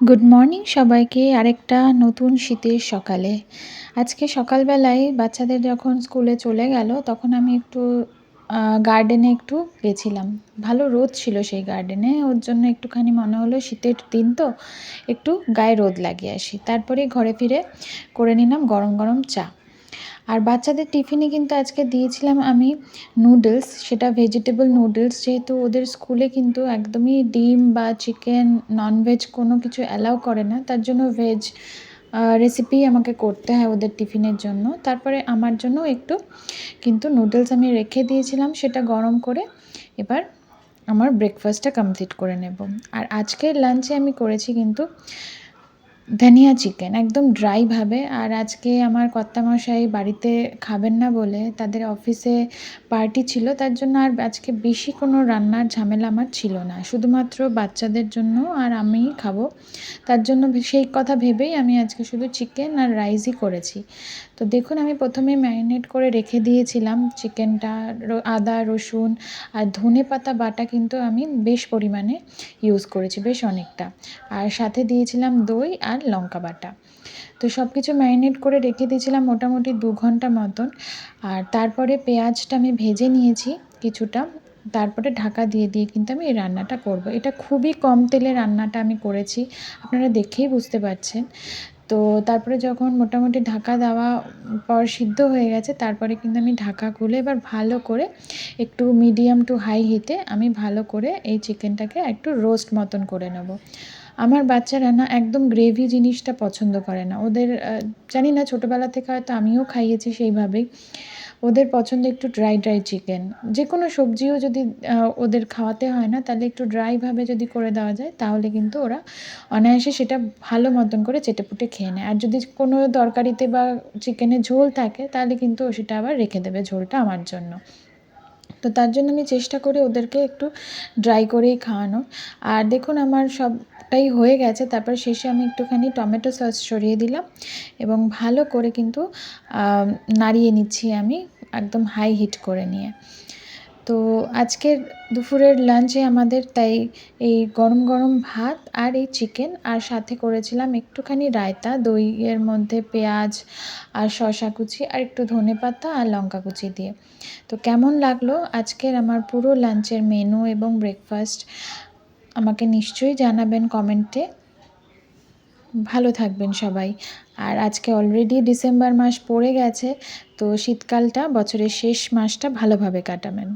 Good morning সবাইকে আরেকটা নতুন শীতের সকালে। আজকে সকালবেলায় বাচ্চাদের যখন স্কুলে চলে গেল তখন আমি একটু গার্ডেনে একটু গেছিলাম। ভালো রোদ ছিল সেই গার্ডেনে, ওর জন্য একটুখানি মনে হলো শীতের দিন তো একটু গায়ে রোদ লাগিয়ে আসি। তারপরে ঘরে ফিরে করে নিলাম গরম গরম চা। আর বাচ্চাদের টিফিনে কিন্তু আজকে দিয়েছিলাম আমি নুডলস, সেটা ভেজিটেবল নুডলস, যেহেতু ওদের স্কুলে কিন্তু একদমই ডিম বা চিকেন ননভেজ কোনো কিছু অ্যালাউ করে না, তার জন্য ভেজ রেসিপি আমাকে করতে হয় ওদের টিফিনের জন্য। তারপরে আমার জন্য একটু কিন্তু নুডলস আমি রেখে দিয়েছিলাম, সেটা গরম করে এবার আমার ব্রেকফাস্টটা কমপ্লিট করে নেব। আর আজকের লাঞ্চে আমি করেছি কিন্তু ধনিয়া চিকেন, একদম ড্রাইভাবে। আর আজকে আমার কর্তামশাই বাড়িতে খাবেন না বলে তাদের অফিসে পার্টি ছিল, তার জন্য আর আজকে বেশি কোনো রান্নার ঝামেলা আমার ছিল না, শুধুমাত্র বাচ্চাদের জন্য আর আমিই খাবো। তার জন্য সেই কথা ভেবেই আমি আজকে শুধু চিকেন আর রাইসই করেছি। তো দেখুন, আমি প্রথমে ম্যারিনেট করে রেখে দিয়েছিলাম চিকেনটা। আদা রসুন আর ধনেপাতা বাটা কিন্তু আমি বেশ পরিমাণে ইউজ করেছি, বেশ অনেকটা। আর সাথে দিয়েছিলাম দই আর লঙ্কা বাটা। তো সব কিছু ম্যারিনেট করে রেখে দিয়েছিলাম মোটামুটি 2 ঘন্টা মতন। আর তারপরে পেঁয়াজটা আমি ভেজে নিয়েছি কিছুটা, তারপরে ঢাকা দিয়ে কিন্তু আমি এই রান্নাটা করব। এটা খুবই কম তেলে রান্নাটা আমি করেছি, আপনারা দেখেই বুঝতে পারছেন। তো তারপরে যখন মোটামুটি ঢাকা দেওয়া পর সিদ্ধ হয়ে গেছে, তারপরে কিন্তু আমি ঢাকা খুলে এবার ভালো করে একটু মিডিয়াম টু হাই হিটে আমি ভালো করে এই চিকেনটাকে একটু রোস্ট মতন করে নেব। আমার বাচ্চারা না একদম গ্রেভি জিনিসটা পছন্দ করে না। ওদের জানি না, ছোটোবেলা থেকে হয়তো আমিও খাইয়েছি সেইভাবেই। ওদের পছন্দ একটু ড্রাই চিকেন। যেকোনো সবজিও যদি ওদের খাওয়াতে হয় না, তাহলে একটু ড্রাইভাবে যদি করে দেওয়া যায় তাহলে কিন্তু ওরা অনায়াসে সেটা ভালো মতন করে চেটেপুটে খেয়ে নেয়। আর যদি কোনো তরকারিতে বা চিকেনের ঝোল থাকে তাহলে কিন্তু ও সেটা আবার রেখে দেবে ঝোলটা আমার জন্য। তো তার জন্য আমি চেষ্টা করি ওদেরকে একটু ড্রাই করেই খাওয়ানোর। আর দেখুন, আমার সবটাই হয়ে গেছে। তারপর শেষে আমি একটুখানি টমেটো সস ছড়িয়ে দিলাম এবং ভালো করে কিন্তু নাড়িয়ে নিচ্ছি আমি একদম হাই হিট করে নিয়ে। তো আজকের দুপুরের লাঞ্চে আমাদের তাই এই গরম গরম ভাত আর এই চিকেন, আর সাথে করেছিলাম একটুখানি রায়তা, দইয়ের মধ্যে পেঁয়াজ আর শসা কুচি আর একটু ধনেপাতা আর লঙ্কা কুচি দিয়ে। তো কেমন লাগলো আজকের আমার পুরো লাঞ্চের মেনু এবং ব্রেকফাস্ট, আমাকে নিশ্চয়ই জানাবেন কমেন্টে। ভালো থাকবেন সবাই। আর আজকে অলরেডি ডিসেম্বর মাস পড়ে গেছে, তো শীতকালটা, বছরের শেষ মাসটা ভালোভাবে কাটাবেন।